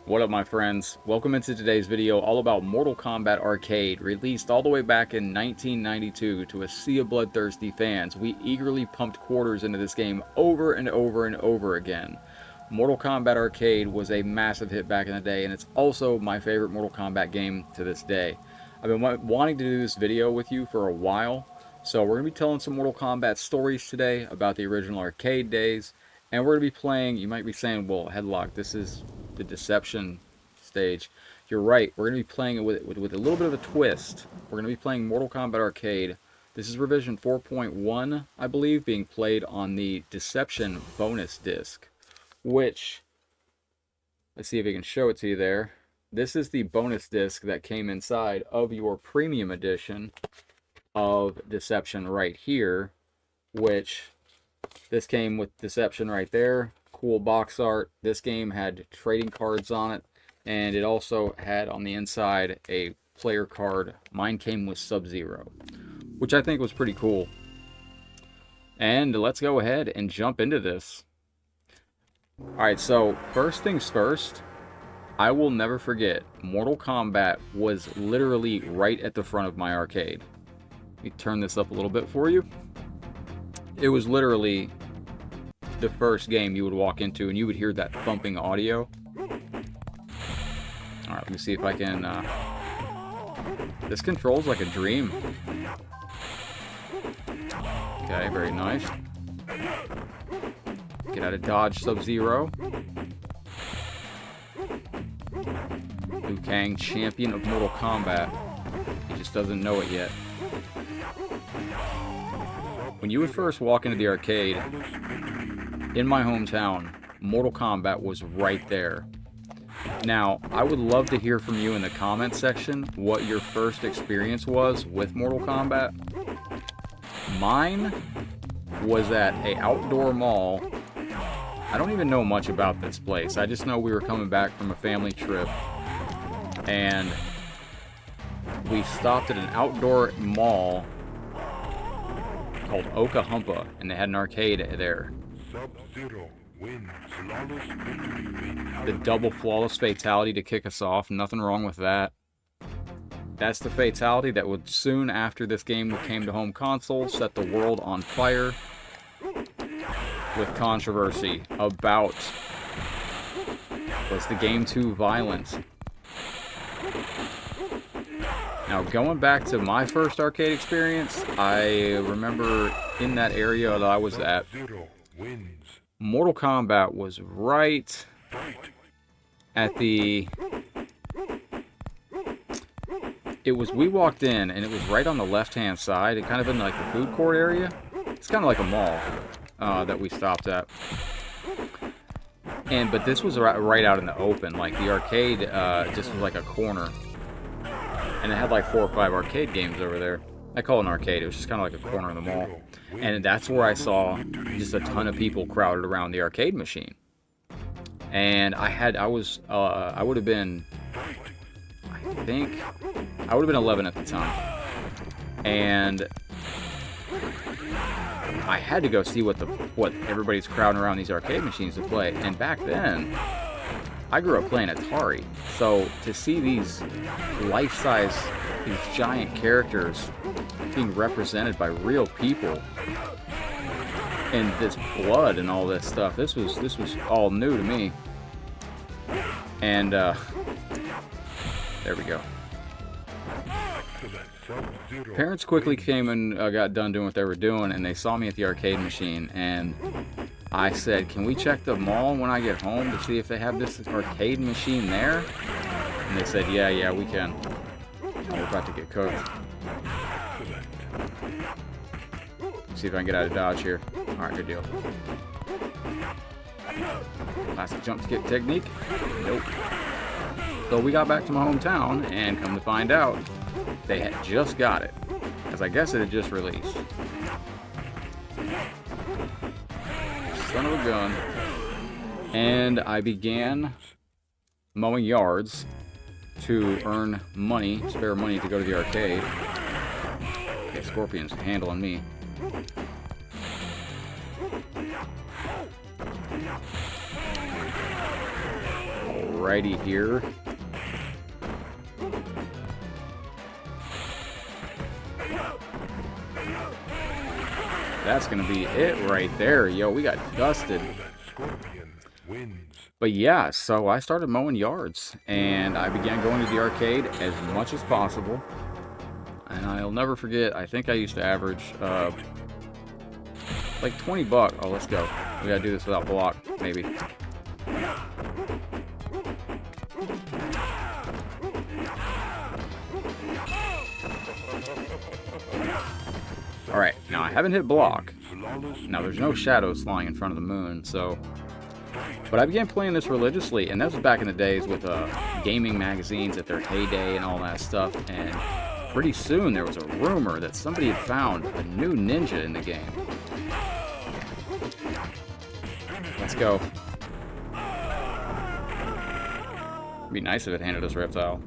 What up, my friends? Welcome into today's video all about Mortal Kombat Arcade. Released all the way back in 1992 to a sea of bloodthirsty fans, we eagerly pumped quarters into this game over and over and over again. Mortal Kombat Arcade was a massive hit back in the day, and it's also my favorite Mortal Kombat game to this day. I've been wanting to do this video with you for a while, so we're going to be telling some Mortal Kombat stories today about the original arcade days, and we're going to be playing. You might be saying, well, Headlock, this is the Deception stage. You're right, we're going to be playing it with a little bit of a twist. We're going to be playing Mortal Kombat Arcade. This is revision 4.1, I believe, being played on the Deception bonus disc, which, let's see if I can show it to you there. This is the bonus disc that came inside of your premium edition of Deception right here, which this came with Deception right there. Cool box art. This game had trading cards on it, and it also had on the inside a player card. Mine came with Sub-Zero, which I think was pretty cool. And let's go ahead and jump into this. Alright, so first things first, I will never forget, Mortal Kombat was literally right at the front of my arcade. Let me turn this up a little bit for you. It was literally the first game you would walk into and you would hear that thumping audio. Alright, let me see if I can... This controls like a dream. Okay, very nice. Get out of dodge, Sub-Zero. Liu Kang, champion of Mortal Kombat. He just doesn't know it yet. When you would first walk into the arcade, in my hometown, Mortal Kombat was right there. Now, I would love to hear from you in the comments section what your first experience was with Mortal Kombat. Mine was at an outdoor mall. I don't even know much about this place. I just know we were coming back from a family trip, and we stopped at an outdoor mall called Oklahoma, and they had an arcade there. Sub-Zero wins flawless victory. The double flawless fatality to kick us off. Nothing wrong with that. That's the fatality that would soon after this game came to home console set the world on fire with controversy about, was the game too violent? Now, going back to my first arcade experience, I remember in that area that I was at, Mortal Kombat was right at the... we walked in, and it was right on the left-hand side, kind of in like the food court area. It's kind of like a mall that we stopped at. But this was right out in the open. Like, the arcade just was like a corner. And it had like 4 or 5 arcade games over there. I call it an arcade. It was just kind of like a corner of the mall. And that's where I saw just a ton of people crowded around the arcade machine. And I would have been, I think, I would have been 11 at the time. And I had to go see what everybody's crowding around these arcade machines to play. And back then, I grew up playing Atari, so to see these life-size, these giant characters being represented by real people, and this blood and all this stuff, this was all new to me. And there we go. Parents quickly came and got done doing what they were doing, and they saw me at the arcade machine, and I said, can we check the mall when I get home to see if they have this arcade machine there? And they said, yeah, we can. We're about to get cooked. See if I can get out of dodge here. Alright, good deal. Classic jump skip technique. Nope. So we got back to my hometown, and come to find out, they had just got it. Because I guess it had just released. Son of a gun. And I began mowing yards to earn money, spare money to go to the arcade. Okay, Scorpion's handling me. righty here. That's going to be it right there. Yo, we got dusted. But yeah, so I started mowing yards, and I began going to the arcade as much as possible. And I'll never forget, I think I used to average like 20 bucks. Oh, let's go. We gotta do this without block, maybe. Alright, now I haven't hit block. Now there's no shadows flying in front of the moon, so... But I began playing this religiously, and that was back in the days with gaming magazines at their heyday and all that stuff, and pretty soon there was a rumor that somebody had found a new ninja in the game. Let's go. It'd be nice if it handed us Reptile.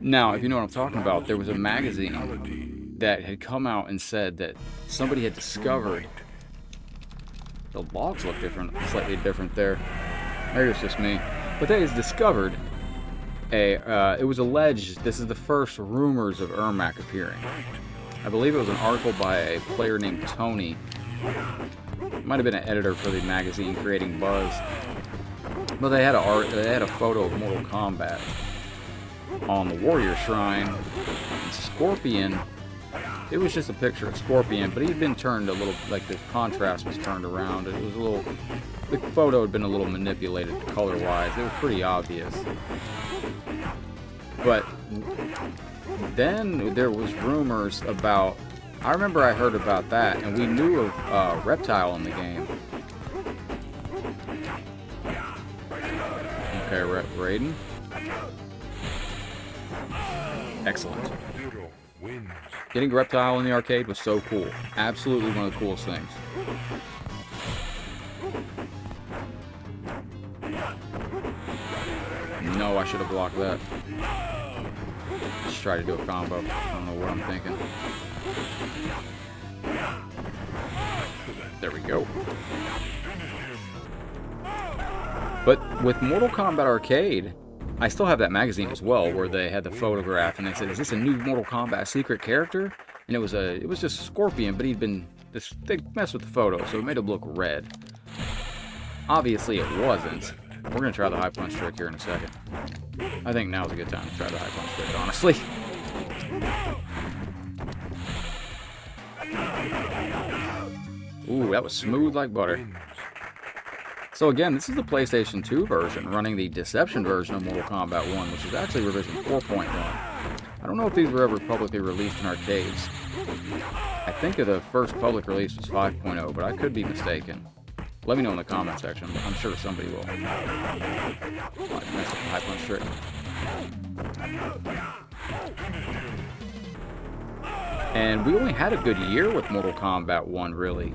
Now, if you know what I'm talking about, there was a magazine that had come out and said that somebody had discovered... The logs look different, slightly different there. Maybe it's just me. But they had discovered it was alleged, this is the first rumors of Ermac appearing. I believe it was an article by a player named Tony. Might have been an editor for the magazine creating buzz. But they had a photo of Mortal Kombat on the Warrior Shrine. And Scorpion, it was just a picture of Scorpion, but he'd been turned a little, like the contrast was turned around. It was a little, the photo had been a little manipulated color-wise. It was pretty obvious. But then there was rumors about, I remember I heard about that, and we knew of Reptile in the game. Okay, Raiden. Excellent. Getting Reptile in the arcade was so cool. Absolutely one of the coolest things. No, I should have blocked that. Let's try to do a combo. I don't know what I'm thinking. There we go. But with Mortal Kombat Arcade, I still have that magazine as well, where they had the photograph, and they said, "Is this a new Mortal Kombat secret character?" And it was just Scorpion, but they messed with the photo, so it made it look red. Obviously, it wasn't. We're gonna try the high punch trick here in a second. I think now's a good time to try the high punch trick, honestly. Ooh, that was smooth like butter. So again, this is the PlayStation 2 version, running the Deception version of Mortal Kombat 1, which is actually revision 4.1. I don't know if these were ever publicly released in arcades. I think the first public release was 5.0, but I could be mistaken. Let me know in the comment section. I'm sure somebody will. That's a high punch trick. And we only had a good year with Mortal Kombat 1, really.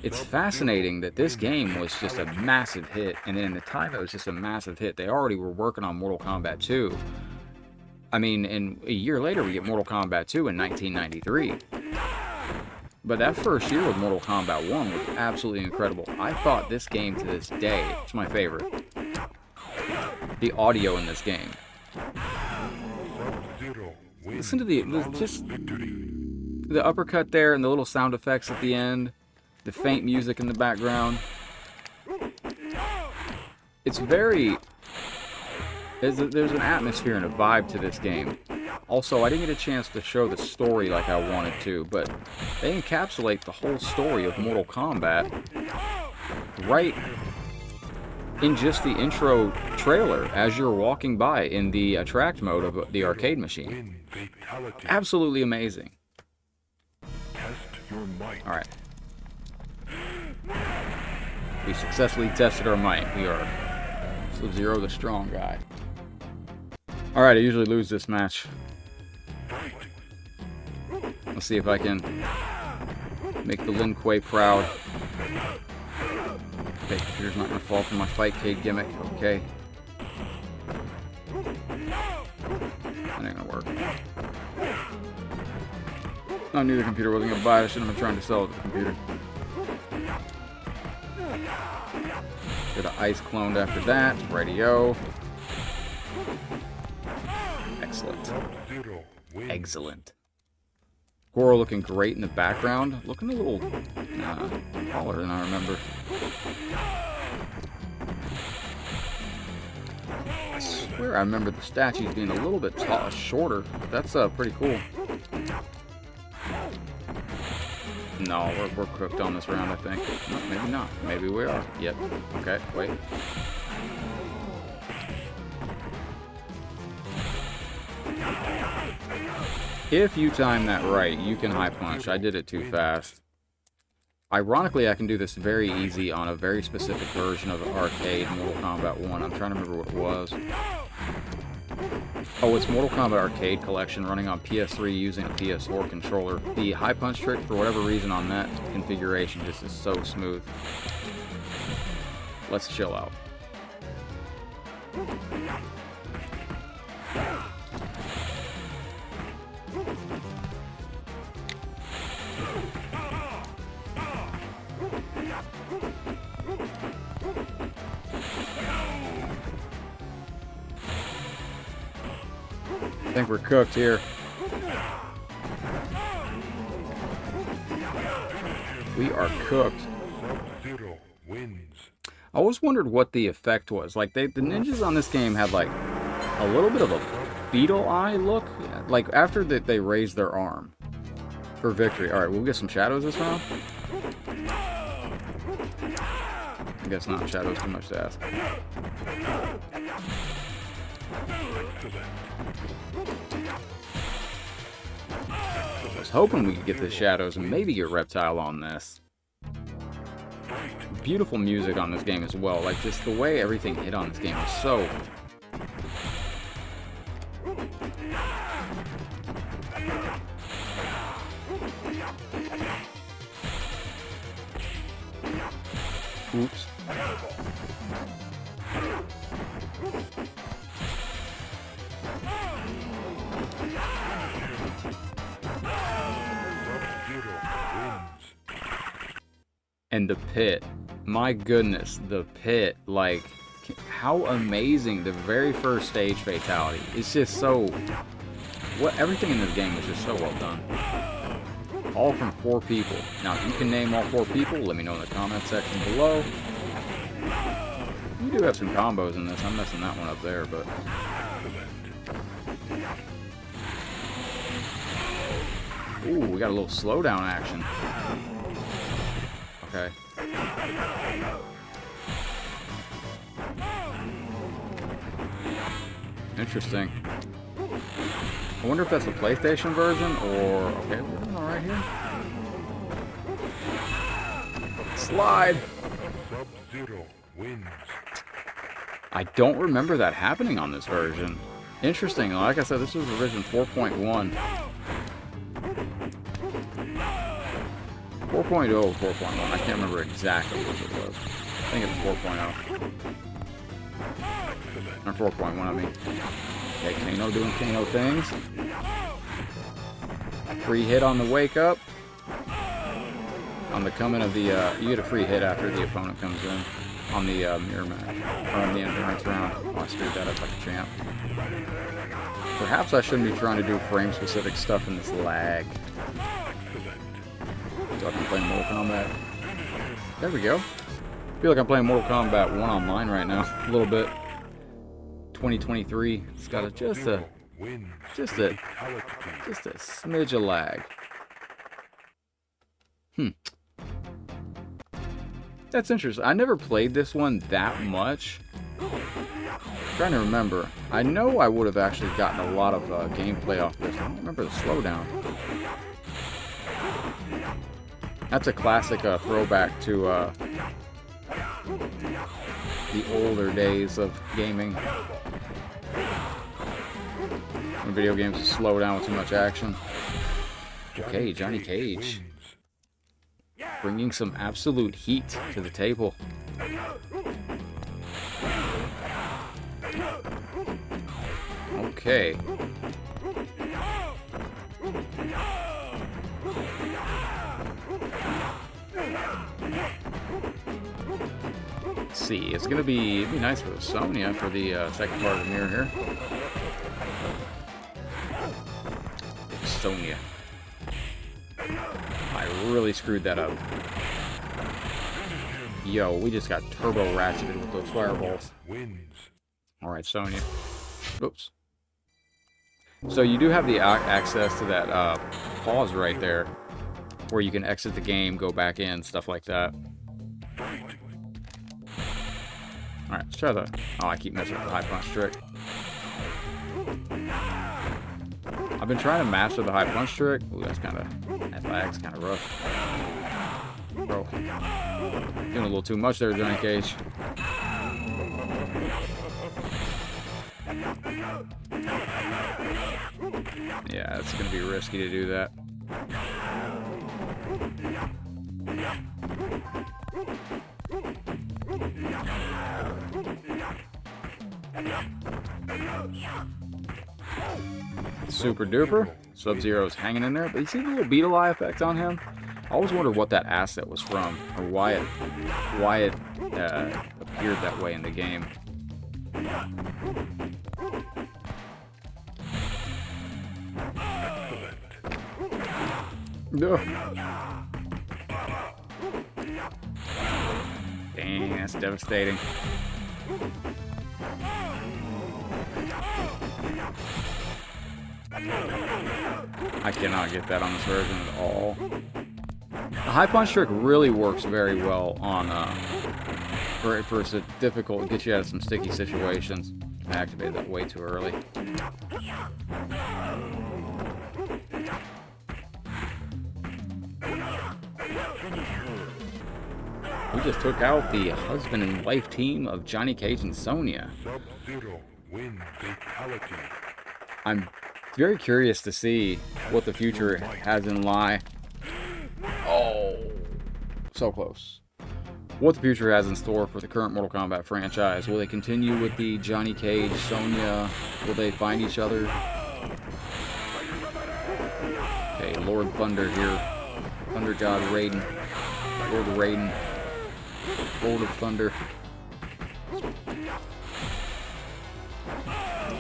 It's fascinating that this game was just a massive hit, and in the time it was just a massive hit, they already were working on Mortal Kombat 2. I mean, and a year later we get Mortal Kombat 2 in 1993. But that first year with Mortal Kombat 1 was absolutely incredible. I thought this game to this day, it's my favorite. The audio in this game. Listen to the uppercut there and the little sound effects at the end. The faint music in the background. It's very... There's an atmosphere and a vibe to this game. Also, I didn't get a chance to show the story like I wanted to, but they encapsulate the whole story of Mortal Kombat right in just the intro trailer as you're walking by in the attract mode of the arcade machine. Absolutely amazing. Alright. We successfully tested our might. We are Sub-Zero the strong guy. Alright, I usually lose this match. Let's see if I can make the Lin Kuei proud. Okay, computer's not going to fall for my Fightcade gimmick. Okay. That ain't going to work. I knew the computer wasn't going to buy it. I shouldn't have been trying to sell it to the computer. Get an ice cloned after that. Radio. Excellent. Sub-Zero wins. Excellent. Goro looking great in the background. Looking a little taller than I remember. I swear I remember the statues being a little bit shorter, but that's pretty cool. No, we're cooked on this round, I think. No, maybe not. Maybe we are. Yep. Okay, wait. If you time that right, you can high punch. I did it too fast. Ironically, I can do this very easy on a very specific version of Arcade Mortal Kombat 1. I'm trying to remember what it was. Oh, it's Mortal Kombat Arcade Collection running on PS3 using a PS4 controller. The high punch trick, for whatever reason on that configuration, just is so smooth. Let's chill out. I think we're cooked here. We are cooked. Sub-Zero wins. I always wondered what the effect was. Like, the ninjas on this game had, like, a little bit of a beetle eye look. Like, after they raised their arm for victory. Alright, we'll get some shadows this round. I guess not. Shadows too much to ask. I was hoping we could get the shadows and maybe get Reptile on this. Beautiful music on this game as well. Like, just the way everything hit on this game is so... Oops. And the pit. My goodness, the pit. Like, how amazing the very first stage fatality. It's just so... everything in this game is just so well done. All from 4 people. Now, if you can name all 4 people, let me know in the comment section below. You do have some combos in this. I'm messing that one up there, but... Ooh, we got a little slowdown action. Okay. Interesting. I wonder if that's the PlayStation version or... Okay, we're doing alright here. Slide! Sub-Zero wins. I don't remember that happening on this version. Interesting. Like I said, this was revision 4.1. 4.0 or 4.1. I can't remember exactly what it was. I think it was 4.0. Or 4.1, I mean. Okay, Kano doing Kano things. Free hit on the wake up. On the coming of the, you get a free hit after the opponent comes in. On the mirror match. Or on the endurance round. Oh, I screwed that up like a champ. Perhaps I shouldn't be trying to do frame-specific stuff in this lag. So I can play Mortal Kombat. There we go. I feel like I'm playing Mortal Kombat 1 online right now. A little bit. 2023. It's got just a smidge of lag. That's interesting. I never played this one that much. I'm trying to remember. I know I would have actually gotten a lot of gameplay off this. I don't remember the slowdown. That's a classic throwback to the older days of gaming. When video games slow down with too much action. Okay, Johnny Cage. Bringing some absolute heat to the table. Okay. see. It's gonna be, it'd be nice for Sonya for the second part of the mirror here. Sonya. I really screwed that up. Yo, we just got turbo ratcheted with those fireballs. Alright, Sonya. Oops. So you do have the access to that pause right there, where you can exit the game, go back in, stuff like that. Alright, let's try the... Oh, I keep messing with the high punch trick. I've been trying to master the high punch trick. Ooh, that's kind of... That's kind of rough. Bro. Doing a little too much there, Johnny Cage. Yeah, it's going to be risky to do that. Super duper. Sub-Zero's hanging in there, but you see the little beetle eye effect on him? I always wondered what that asset was from, or why it appeared that way in the game. No. Dang, that's devastating. I cannot get that on this version at all. The high punch trick really works very well on for it's difficult to get you out of some sticky situations. I activated that way too early. We just took out the husband and wife team of Johnny Cage and Sonya. Sub-Zero wins fatality. I'm very curious to see what the future has in lie. Oh, so close. What the future has in store for the current Mortal Kombat franchise. Will they continue with the Johnny Cage, Sonya? Will they find each other? Okay, Lord Thunder here. Thunder God Raiden. Lord Raiden. Lord of Thunder.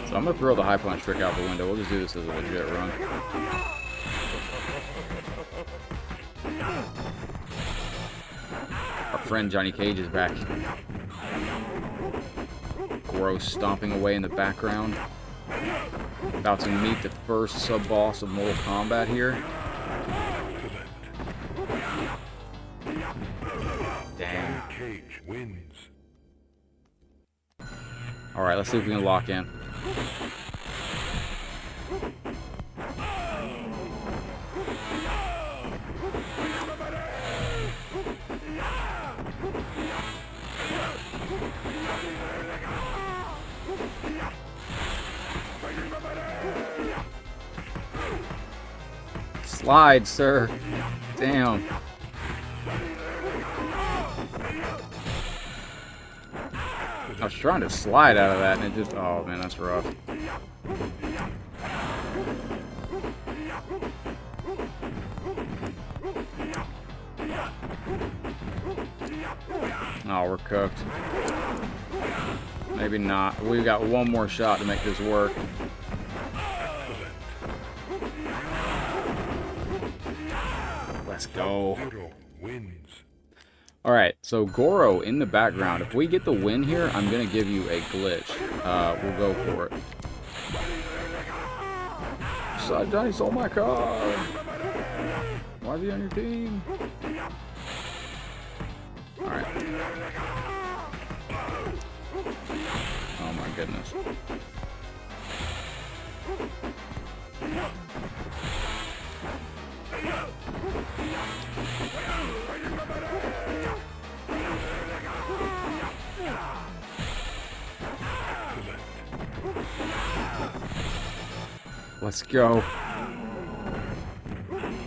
So I'm going to throw the high punch trick out the window. We'll just do this as a legit run. Our friend Johnny Cage is back. Gross stomping away in the background. About to meet the first sub-boss of Mortal Kombat here. Dang. Cage wins. Alright, let's see if we can lock in. Slide, sir. Damn. I was trying to slide out of that and it just... Oh, man, that's rough. Oh, we're cooked. Maybe not. We've got one more shot to make this work. Let's go. Alright, so Goro in the background. If we get the win here, I'm going to give you a glitch. We'll go for it. Johnny stole my car. Why is he on your team? Alright. Oh my goodness. Let's go.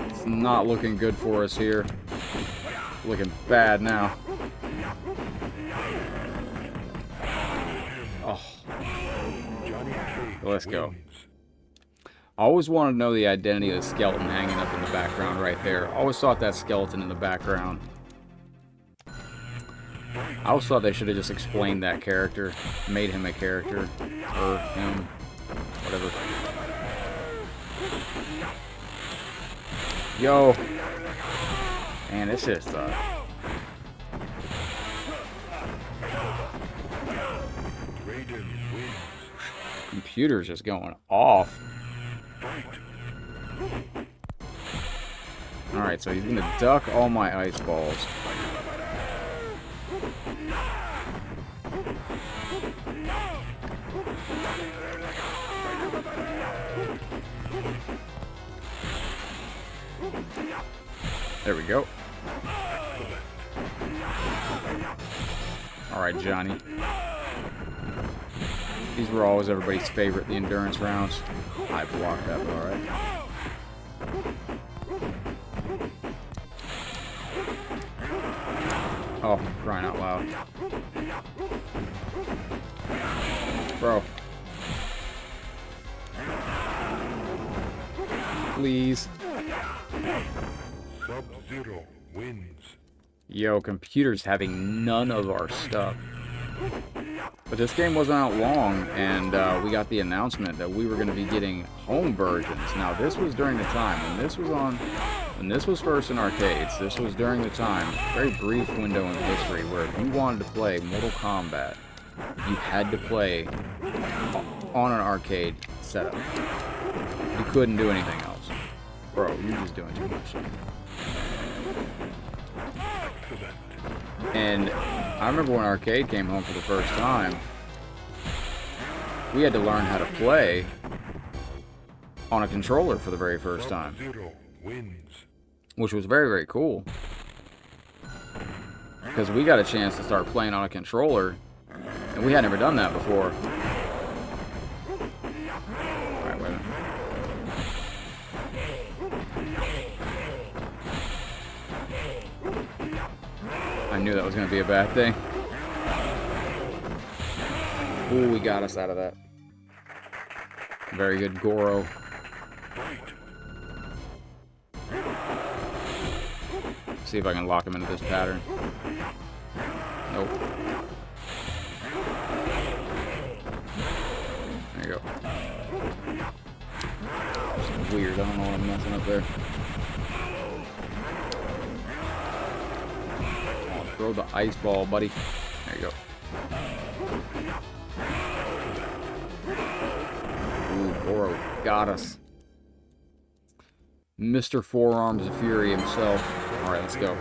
It's not looking good for us here. Looking bad now. Oh. Let's go. I always wanted to know the identity of the skeleton hanging up in the background right there. Always thought that skeleton in the background. I always thought they should have just explained that character, made him a character, or him, whatever. Yo! Man, it's just, computer's just going off. Alright, so he's gonna duck all my ice balls. There we go. Alright, Johnny. These were always everybody's favorite, the endurance rounds. I blocked that, but alright. Oh, crying out loud. Bro. Please. Sub-Zero wins. Yo, computer's having none of our stuff. But this game wasn't out long, and we got the announcement that we were going to be getting home versions. Now, this was during the time when this was first in arcades. This was during the time, very brief window in history, where if you wanted to play Mortal Kombat, you had to play on an arcade setup. You couldn't do anything else. Bro, you're just doing too much shit. And I remember when arcade came home for the first time, we had to learn how to play on a controller for the very first time, which was very, very cool, because we got a chance to start playing on a controller, and we had never done that before. Alright, wait a minute. I knew that was going to be a bad thing. Ooh, we got us out of that. Very good, Goro. See if I can lock him into this pattern. Nope. There you go. It's weird, I don't know what I'm messing up there. Throw the ice ball, buddy. There you go. Ooh, Goro got us. Mr. Forearms of Fury himself. Alright, let's go.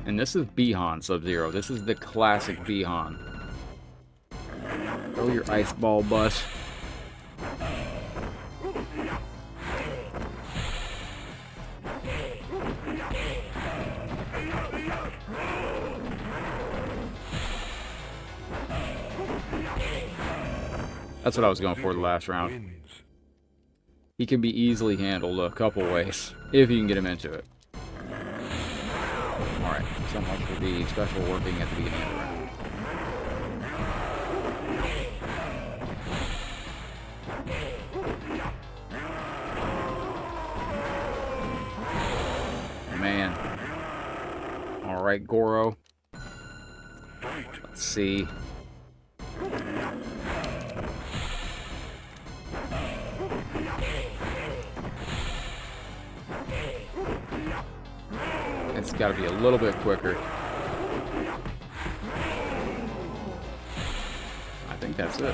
And this is Bihan Sub-Zero. This is the classic Bihan. Throw your ice ball, bud. That's what I was going for the last round. He can be easily handled a couple ways, if you can get him into it. Alright, so much for the special working at the beginning of the round. Man. Alright, Goro. Let's see. It's got to be a little bit quicker. I think that's it.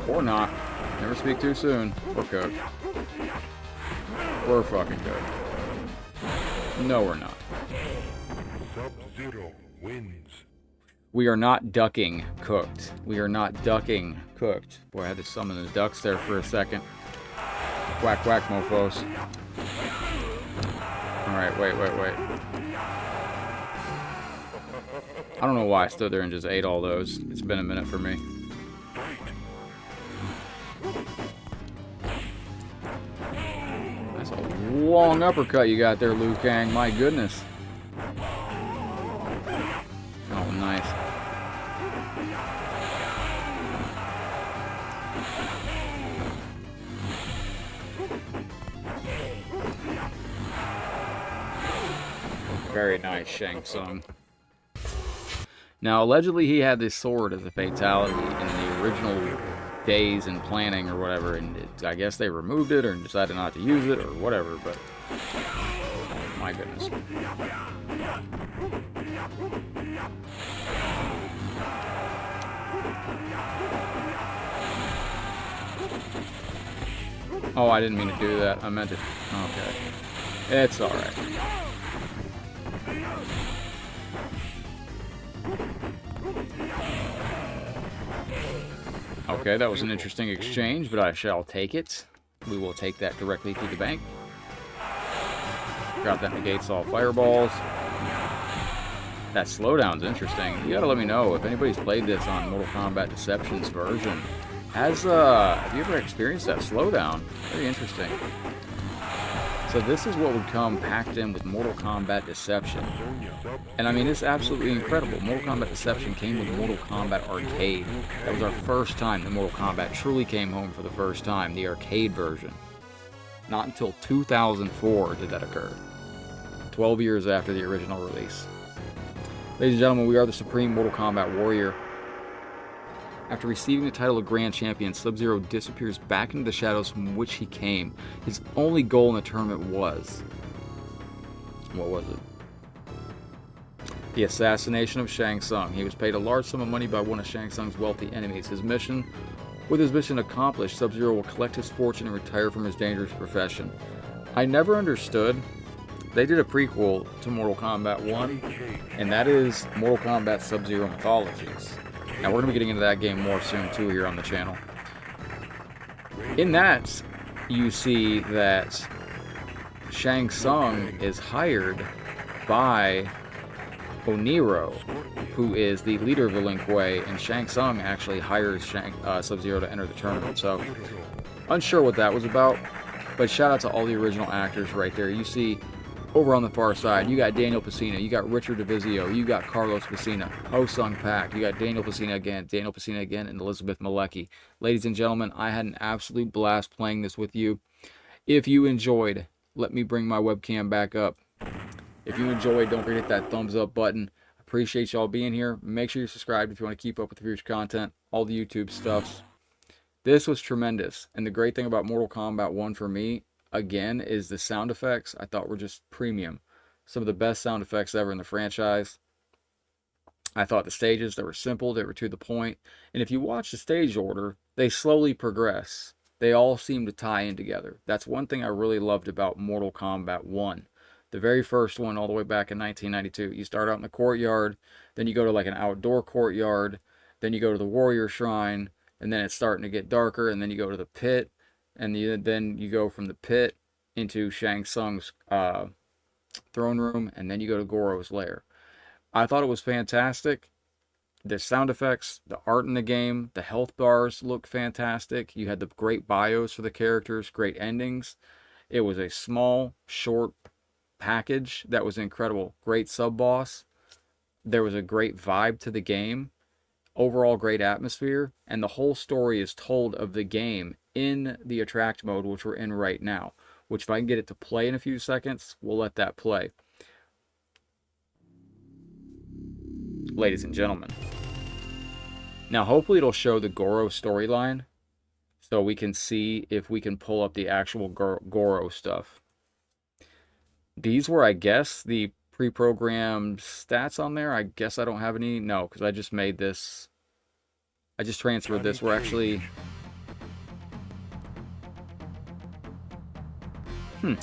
Or not. Never speak too soon. We're cooked. We're fucking cooked. No, we're not. Sub-Zero wins. We are not ducking cooked. We are not ducking cooked. Boy, I had to summon the ducks there for a second. Whack, whack, mofos. Alright, wait. I don't know why I stood there and just ate all those. It's been a minute for me. That's a long uppercut you got there, Liu Kang. My goodness. Oh, nice. Very nice, Shang Tsung. Now, allegedly, he had this sword as a fatality in the original days and planning or whatever, and I guess they removed it or decided not to use it or whatever, but my goodness. Oh, I didn't mean to do that. I meant it. Okay. It's alright. Okay, that was an interesting exchange, but I shall take it. We will take that directly to the bank. Got that negates all fireballs. That slowdown's interesting. You gotta let me know if anybody's played this on Mortal Kombat Deception's version. Have you ever experienced that slowdown? Very interesting. So this is what would come packed in with Mortal Kombat Deception. And I mean, it's absolutely incredible. Mortal Kombat Deception came with Mortal Kombat Arcade. That was our first time that Mortal Kombat truly came home for the first time, the arcade version. Not until 2004 did that occur. 12 years after the original release. Ladies and gentlemen, we are the Supreme Mortal Kombat Warrior. After receiving the title of Grand Champion, Sub-Zero disappears back into the shadows from which he came. His only goal in the tournament was... what was it? The assassination of Shang Tsung. He was paid a large sum of money by one of Shang Tsung's wealthy enemies. With his mission accomplished, Sub-Zero will collect his fortune and retire from his dangerous profession. I never understood. They did a prequel to Mortal Kombat 1, and that is Mortal Kombat Sub-Zero Mythologies. Now, we're going to be getting into that game more soon, too, here on the channel. In that, you see that Shang Tsung is hired by Oniro, who is the leader of the Lin Kuei, and Shang Tsung actually hires Sub-Zero to enter the tournament. So, unsure what that was about, but shout out to all the original actors right there. You see... over on the far side, you got Daniel Pacina, you got Richard DeVizio, you got Carlos Pacina, Ho Sung Pak, you got Daniel Pacina again, and Elizabeth Malecki. Ladies and gentlemen, I had an absolute blast playing this with you. If you enjoyed, let me bring my webcam back up. If you enjoyed, don't forget that thumbs up button. Appreciate y'all being here. Make sure you're subscribed if you want to keep up with the future content, all the YouTube stuffs. This was tremendous, and the great thing about Mortal Kombat 1 for me, again, is the sound effects I thought were just premium. Some of the best sound effects ever in the franchise. I thought the stages, they were simple, they were to the point. And if you watch the stage order, they slowly progress. They all seem to tie in together. That's one thing I really loved about Mortal Kombat 1. The very first one, all the way back in 1992. You start out in the courtyard, then you go to like an outdoor courtyard, then you go to the Warrior Shrine, and then it's starting to get darker, and then you go to the pit. And then you go from the pit into Shang Tsung's throne room, and then you go to Goro's lair. I thought it was fantastic. The sound effects, the art in the game, the health bars look fantastic. You had the great bios for the characters, great endings. It was a small, short package that was incredible. Great sub-boss. There was a great vibe to the game. Overall great atmosphere, and the whole story is told of the game in the attract mode, which we're in right now, which if I can get it to play in a few seconds, we'll let that play. Ladies and gentlemen, now hopefully it'll show the Goro storyline so we can see if we can pull up the actual Goro stuff. These were, I guess, the pre-programmed stats on there. I guess I don't have any. No, because I just made this. I just transferred this. We're actually...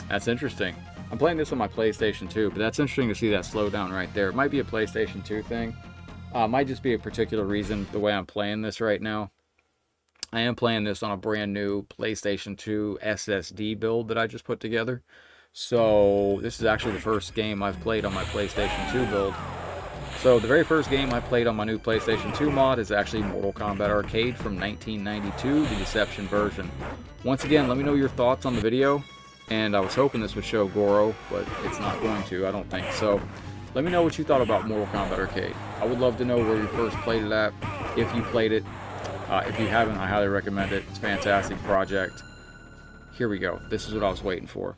that's interesting. I'm playing this on my PlayStation 2, but that's interesting to see that slowdown right there. It might be a PlayStation 2 thing. Might just be a particular reason the way I'm playing this right now. I am playing this on a brand new PlayStation 2 SSD build that I just put together. So this is actually the first game I've played on my PlayStation 2 build. So the very first game I played on my new PlayStation 2 mod is actually Mortal Kombat Arcade from 1992, the Deception version. Once again, let me know your thoughts on the video. And I was hoping this would show Goro, but it's not going to, I don't think. So let me know what you thought about Mortal Kombat Arcade. I would love to know where you first played it at, if you played it. If you haven't, I highly recommend it. It's a fantastic project. Here we go. This is what I was waiting for.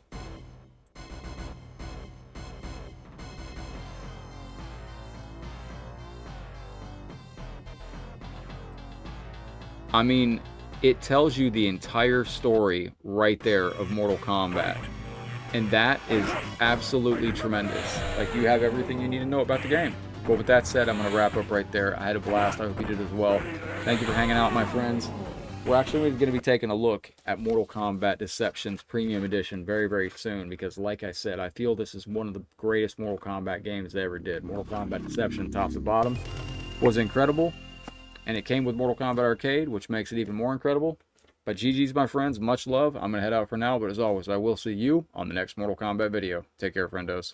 I mean, it tells you the entire story right there of Mortal Kombat. And that is absolutely tremendous. Like, you have everything you need to know about the game. But with that said, I'm going to wrap up right there. I had a blast. I hope you did as well. Thank you for hanging out, my friends. We're actually going to be taking a look at Mortal Kombat Deceptions Premium Edition very, very soon. Because, like I said, I feel this is one of the greatest Mortal Kombat games they ever did. Mortal Kombat Deception, top to bottom, was incredible. And it came with Mortal Kombat Arcade, which makes it even more incredible. But GG's, my friends. Much love. I'm going to head out for now. But as always, I will see you on the next Mortal Kombat video. Take care, friendos.